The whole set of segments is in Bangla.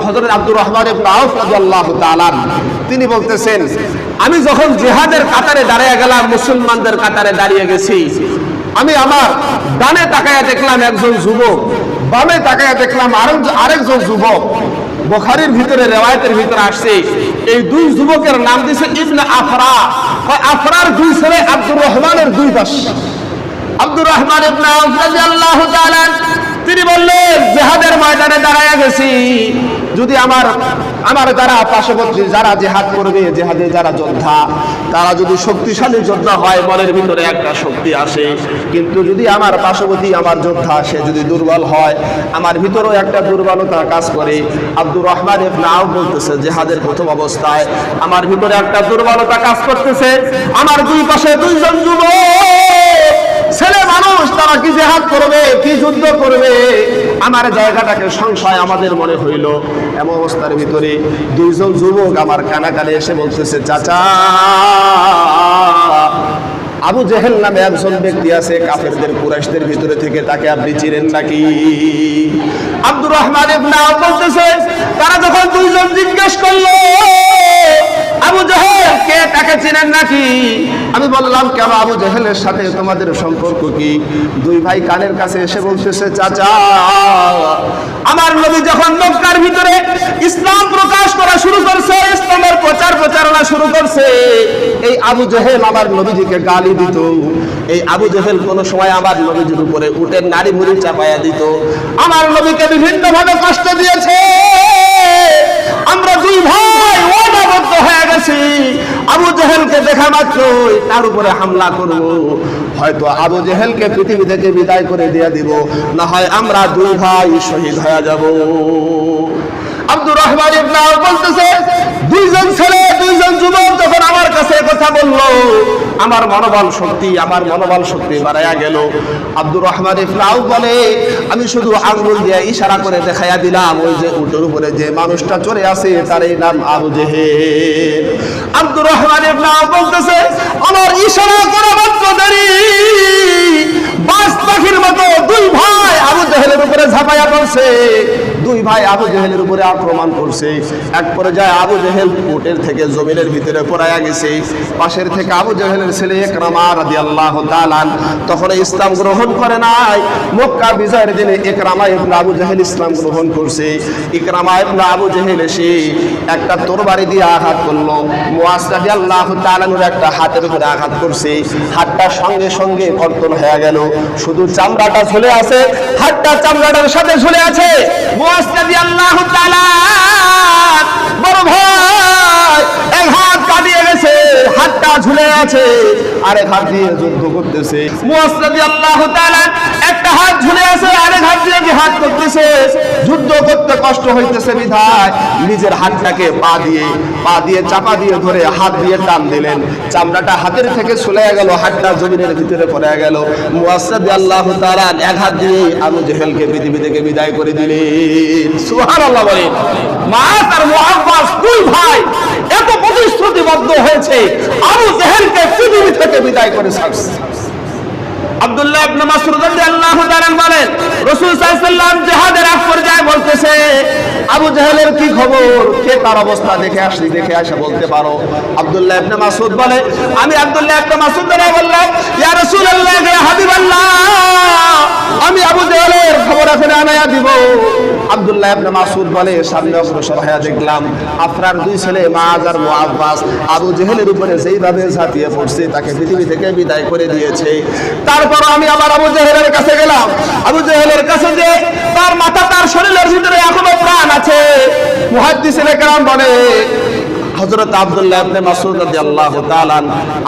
হযরত আব্দুর রহমান ইবনে আউফ রাদিয়াল্লাহু তাআলা তিনি বলতেছেন, আমি যখন জিহাদের কাতারে দাঁড়িয়ে গেলাম, মুসলমানদের কাতারে দাঁড়িয়ে গেছি, আমি আমার ডানে তাকায়া দেখলাম একজন যুবক, বামে তাকায়া দেখলাম আরেকজন যুবক। বুখারীর ভিতরে রিওয়ায়াতের ভিতরে আসছে এই দুই যুবকের নাম দিয়েছে ইবনে আফরা। আফরার দুই ছেলে আব্দুর রহমানের দুই দাস। আব্দুর রহমান ইবনে আউফ রাদিয়াল্লাহু তাআলা তিনি বললেন, জিহাদের ময়দানে দাঁড়ায়া গেছি, যদি আমার যারা পার্শ্ববর্তী যারা জিহাদ করবে, জিহাদে যারা যোদ্ধা, তারা যদি শক্তিশালী যোদ্ধা হয়, মনের ভিতরে একটা শক্তি আসে, কিন্তু যদি আমার পার্শ্ববর্তী আমার যোদ্ধা সে যদি দুর্বল হয়, আমার ভিতরেও একটা দুর্বলতা কাজ করে। আব্দুর রহমান ইবনে আউফ বলতেছে, জিহাদের প্রথম অবস্থায় আমার ভিতরে একটা দুর্বলতা কাজ করতেছে, আমার দুই পাশে দুইজন যুবক ছেলে মানুষ, তারা কি জিহাদ করবে, কি যুদ্ধ করবে, আমার জায়গাটাকে সংশয় আমাদের মনে হইল। এমন অবস্থার ভিতরে দুইজন যুবক আমার কানে এসে বলতেছে, চাচা, আবু জেহেল নামে একজন ব্যক্তি আছে কাফেরদের কুরাইশদের ভিতরে থেকে, তাকে আপনি চিনেন নাকি? আব্দুর রহমান ইবনে আউফ বলতেছে, তারা যখন দুইজন জিজ্ঞেস করলো আবু জেহেল কে, তাকে চিনেন নাকি? আমি বললাম, কেন আবু জেহেলের সাথে তোমাদের সম্পর্ক কি? দুই ভাই কানের কাছে এসে বলতেছে, চাচা, আমার নবী যখন মক্কার ভিতরে ইসলাম প্রকাশ করা শুরু করছে, ইসলামের প্রচারণা শুরু করছে, এই আবু জেহেল আমার নবীজিকে গালি দিত। এই আবু জেহেল কোন সময় আমার নবীজির উপরে উটের নাড়ি মুড়ি চাপায়া দিত, আমার নবীকে বিভিন্ন ভাবে কষ্ট দিয়েছে। আমরা দুই ভাই ওয়াদাবদ্ধ হয়ে গেছি, আবু জেহেলকে দেখা মাত্রই তার উপরে হামলা করব, হয়তো আবু জেহেলকে পৃথিবী থেকে বিদায় করে দিয়ে দিব, না হয় আমরা দুই ভাই শহীদ হয়ে যাব। আব্দুর রহমান ইবনে আউফ বলতেছে, দুইজন ছেলে দুইজন যুবক যখন আমার কাছে কথা বললো, আমার মনোবল শক্তি বাড়ায়া গেল। আব্দুর রহমান ইবনে আউফ বলে, আমি শুধু আঙ্গুল দিয়ে ইশারা করে দেখাইয়া দিলাম, ওই যে উটের উপরে যে মানুষটা চড়ে আছে তার এই নাম আবু জেহেল। আব্দুর রহমান ইবনে আউফ বলতেছে, আমার ইশারা করা মাত্র দেরি, বাজ পাখির মতো দুই ভাই আবু জেহেলের উপরে ঝাঁপাইয়া পড়ছে, দুই ভাই আবু জেহেলের উপরে আক্রমণ করছে। এক পর্যায়ে আবু জেহেল উটের থেকে জমিনের ভিতরে পড়ায়া গেছে। পাশের থেকে আবু জেহেলের ছেলে ইকরামা রাদিয়াল্লাহু তাআলা তখন ইসলাম গ্রহণ করে নাই। মক্কা বিজয়ের দিনে ইকরামা ইবনে আবু জেহেল ইসলাম গ্রহণ করছে। ইকরামা ইবনে আবু জেহেল এসে একটা তরবারি দিয়ে আঘাত করলো, মুআজ রাদিয়াল্লাহু তাআলার একটা হাতের উপরে আঘাত করছে, হাতটা সঙ্গে সঙ্গে কর্তন হয়ে গেল, শুধু চামড়াটা ঝুলে আছে, হাতটা চামড়াটার সাথে ঝুলে আছে। মুআজ রাদিয়াল্লাহু তাআলা বড় ভাই এক হাত কাটিয়ে গেছে, হাতটা ঝুলে আছে, আরেক হাত দিয়ে যুদ্ধ করতেছে। মুআজ রাদিয়াল্লাহু তাআলা একটা হাত ঝুলে আছে, আরেক হাত দিয়ে জিহাদ করতেছে। যুদ্ধ করতে কষ্ট হইতেছে বিধায় নিজের হাতটাকে পা দিয়ে চাপা দিয়ে ধরে হাত দিয়ে টান দিলেন, চামড়াটা হাতের থেকে ছুলে গেল, হাতটা জমিনের ভিতরে পড়ে গেল। মুআজ রাদিয়াল্লাহু তাআলা এক হাত দিয়ে আবু জেহেলকে পৃথিবী থেকে বিদায় করে দিলেন। সুবহানাল্লাহ বলেন। মুআজ আর মুআব্বাস দুই ভাই এত প্রতিশ্রুতিবদ্ধ হয়েছে, আবু জেহেলকে পৃথিবী থেকে বিদায় করে ছাড়ছে। আব্দুল্লাহ ইবনে মাসউদ রাদিয়াল্লাহু তাআলা বলেন, রাসূল সাল্লাল্লাহু আলাইহি ওয়াসাল্লাম জিহাদের এক পর্যায়ে বলতেছে, আবু জেহেলের কি খবর, কে তার অবস্থা দেখে আসে বলতে পারো? আব্দুল্লাহ ইবনে মাসউদ বলে, আমি আব্দুল্লাহ ইবনে মাসউদ বললাম, ইয়া রাসূলুল্লাহ, ইয়া হাবিবাল্লাহ, আমি আবু জেহেলের খবর এখানে আনায়া দিব। আব্দুল্লাহ ইবনে মাসউদ বলে, সামনে অগ্রসর হয়ে দেখলাম আফরার দুই ছেলে মুআজ আর মুআব্বাস আবু জেহেলের উপরে যেইভাবে ঝাঁপিয়ে পড়ছে, তাকে পৃথিবী থেকে বিদায় করে দিয়েছে। তারপর আমি আবার আবু জেহেলের কাছে গেলাম, আবু জেহেলের কাছে যে তার মাথা, তার শরীরের ভিতরে এখনো প্রাণ আছে। মুহাদ্দিসিনে কেরাম বলে, হযরত আব্দুল্লাহ ইবনে মাসউদ রাদিয়াল্লাহু তাআলা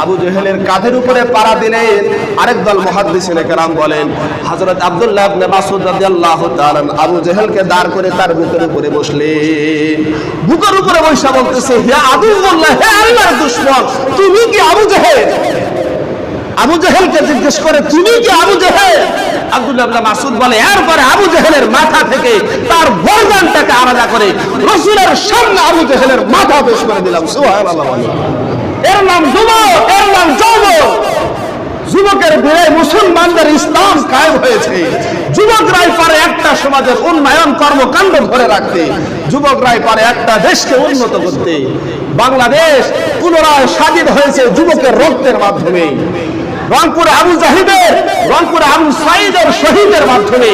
আবু জেহেলের কাঁধের উপরে পাড়া দিলেন। আরেক দল মুহাদ্দিসিনে কেরাম বলেন, হযরত আব্দুল্লাহ ইবনে মাসউদ রাদিয়াল্লাহু তাআলা আবু জেহেলকে দাঁড় করে তার বুকের উপরে বসলেন। বুকের উপরে বসে বলতেছে, হে আদুল্লাহ, হে আল্লাহর দুশমন, তুমি কি আবু জেহেল? আবু জেহেলকে জিজ্ঞেস করে, তুমি কি আবু জেহেল? আব্দুল্লাহ ইবনে মাসউদ বলে, এরপরে আবু জেহেলের মাথা থেকে তার গর্দানটাকে আলাদা করে রাসূলের সামনে আবু জেহেলের মাথা পেশ করে দিলাম। সুবহানাল্লাহ। এর নাম যুবক, এর নাম যৌবন। যুবকের ভিড়ে মুসলমানদের ইসলাম কায়েম হয়েছে। যুবকরাই পারে একটা সমাজের উন্নয়ন কর্মকাণ্ড ধরে রাখতে, যুবকরাই পারে একটা দেশকে উন্নত করতে। বাংলাদেশ পুনরায় স্বাধীন হয়েছে যুবকের রক্তের মাধ্যমে, রংপুরে আবু জাহিদের, রংপুরে আবু সাইদের শহীদের মাধ্যমে,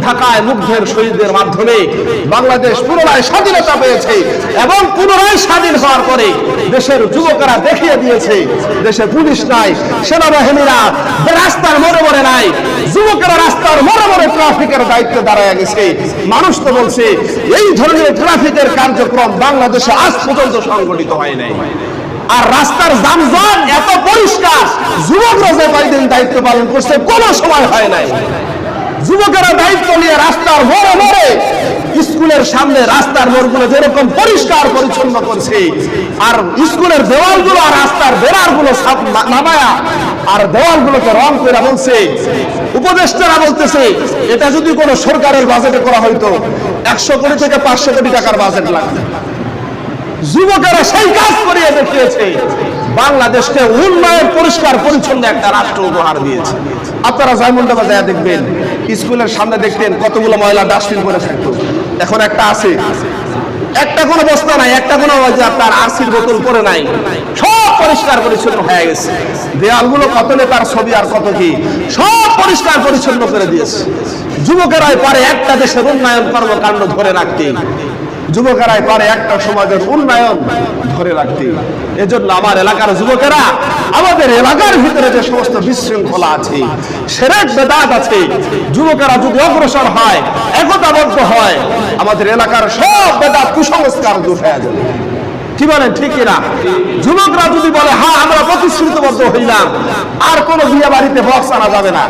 ঢাকায় মুগ্ধের শহীদদের মাধ্যমে বাংলাদেশ পুনরায় স্বাধীনতা পেয়েছে। এবং পুনরায় স্বাধীন হওয়ার পরে দেশের যুবকেরা দেখিয়ে দিয়েছে দেশে পুলিশ নাই, সেনাবাহিনীরা রাস্তার মোড়ে মোড়ে নাই, যুবকেরা রাস্তার মোড়ে মোড়ে ট্রাফিকের দায়িত্বে দাঁড়ায় গেছে। মানুষ তো বলছে এই ধরনের ট্রাফিকের কার্যক্রম বাংলাদেশে আজ পর্যন্ত সংগঠিত হয় নাই। আর রাস্তার যানজট এত পরিষ্কার, যুবকরা যে কয়েকদিন দায়িত্ব পালন করছে কোনো সময় হয় নাই। যুবকেরা দায়িত্ব নিয়ে রাস্তার মোড়ে মোড়ে, স্কুলের সামনে রাস্তার মোড়গুলো যেরকম পরিষ্কার পরিচ্ছন্ন করছে, আর স্কুলের দেওয়ালগুলো আর রাস্তার বেড়ারগুলো নামায়া আর দেওয়ালগুলোকে রং করে বলছে, উপদেষ্টারা বলতেছে এটা যদি কোনো সরকারের বাজেটে করা হয়তো 100 কোটি থেকে 500 কোটি টাকার বাজেট লাগবে। যুবকেরা সেই কাজ করিয়ে দেখিয়েছে, বাংলাদেশকে উন্নয়ন পরিষ্কার পরিচ্ছন্ন একটা রাষ্ট্র উপহার দিয়েছে। আপনারা জয়মন্ডা বাজারে দেখবেন স্কুলের সামনে দেখতেন কতগুলো ময়লা ডাস্টবিন করে থাকতো, এখন একটা আছে, একটা কোনো বস্তা নাই, একটা কোনো আপনার আরসির বোতল পরে নাই, সব পরিষ্কার পরিচ্ছন্ন হয়ে গেছে। দেয়ালগুলো কত নেতার ছবি আর কত কি সব পরিষ্কার পরিচ্ছন্ন করে দিয়েছে। যুবকেরাই পারে একটা দেশের উন্নয়ন কর্মকাণ্ড ধরে রাখতে, যুবকেরাই পারে একটা সমাজের উন্নয়ন ধরে রাখতে। এজন্য আমার এলাকার যুবকেরা, আমাদের এলাকার ভিতরে যে সমস্ত বিশৃঙ্খলা আছে, শিরক বেদাত আছে, যুবকেরা যদি অগ্রসর হয়, একতাবদ্ধ হয়, আমাদের এলাকার সব বেদাত কুসংস্কার দূর হয়ে যাবে। কি বলেন ঠিক কিনা? যুবকরা যদি বলে হ্যাঁ আমরা প্রতিশ্রুতিবদ্ধ হইলাম, আর কোনো বিয়ে বাড়িতে বক্স আনা যাবে না,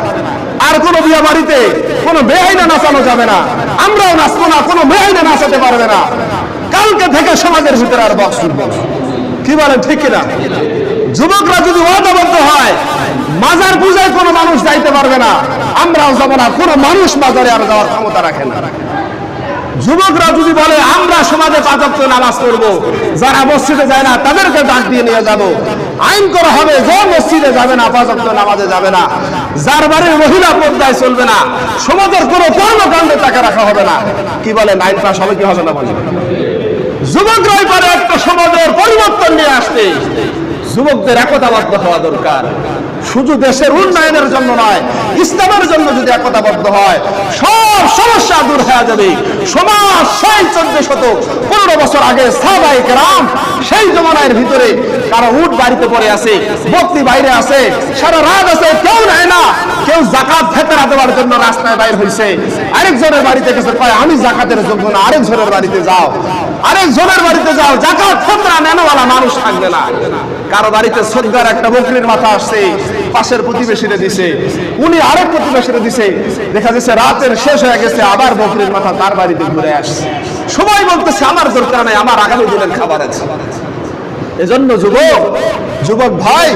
আর কোনো বিয়ে বাড়িতে কোনো বেআইনা নাচানো যাবে না, আমরাও নাচবো না, কোনো বেআইনা নাচাতে পারবে না, কালকে থেকে সমাজের ভিতরে আর বক্স উঠবে না। কি বলেন ঠিক কিনা? যুবকরা যদি ওয়াদাবদ্ধ হয়, মাজার পূজায় কোনো মানুষ যাইতে পারবে না, আমরাও যাবো না, কোনো মানুষ মাজারে আর যাওয়ার ক্ষমতা রাখে না। যুবকরা যদি বলে আমরা সমাজে 5 ওয়াক্ত নামাজ পড়ব, যারা মসজিদে যায় না তাদেরকে ডাক দিয়ে নিয়ে যাব, আইন করা হবে যে মসজিদে যাবে না 5 ওয়াক্ত নামাজে যাবে না, যার বাড়ির মহিলা পর্দায় চলবে না, সমাজের কোনো কর্মকাণ্ডে তাকে রাখা হবে না। কি বলেন আইন পাস হবে কি হবে না? বলে যুবকরাই পারে একটা সমাজের পরিবর্তন নিয়ে আসতে। যুবকদের একতাবদ্ধ হওয়া দরকার, শুধু দেশের উন্নয়নের জন্য নয়, ইসলামের জন্য যদি একতাবদ্ধ হয় সব সমস্যা দূর হয়ে যাবে। সমাজ সেই 1415 বছর আগে সাহাবায়ে কেরাম সেই জমানার ভিতরে কারো উট বাড়িতে পড়ে আছে, বকরি বাইরে আছে, সারা রাত আছে, কেউ নেয় না, কেউ যাকাত ফেতরা দেওয়ার জন্য রাস্তায় বাইর হইছে, আরেকজনের বাড়িতে গেছে, কয় আমি যাকাতের যোগ্য না, আরেকজনের বাড়িতে যাও, আরেকজনের বাড়িতে যাও, যাকাত ফেতরা নেনওয়ালা মানুষ থাকবে না। কারো বাড়িতে সদ্গার একটা বকরির মাথা আসছে, পাশের প্রতিবেশীরে দিছে, উনি আরেক প্রতিবেশীরে দিছে, দেখা যাচ্ছে রাতের শেষ হয়ে গেছে, আবার বকরির মাথা তার বাড়িতে ঘুরে আসছে। সবাই বলতেছে আমার দরকার নাই, আমার আগামী দিনের খাবার আছে। এজন্য যুবক ভাই,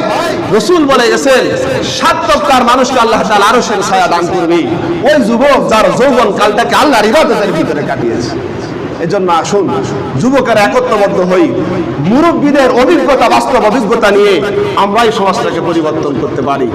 রাসূল বলে গেছেন 7 তবকার মানুষকে আল্লাহ তাআলা আরশের ছায়া দান করবে, ওই যুবক যার যৌবন কালটাকে আল্লাহর ইবাদতের ভিতরে কাটিয়েছে। এজন্য আসুন যুবকেরা একত্রবদ্ধ হই, মুরব্বীদের অভিজ্ঞতা, বাস্তব অভিজ্ঞতা নিয়ে আমরাই সমাজটাকে পরিবর্তন করতে পারি।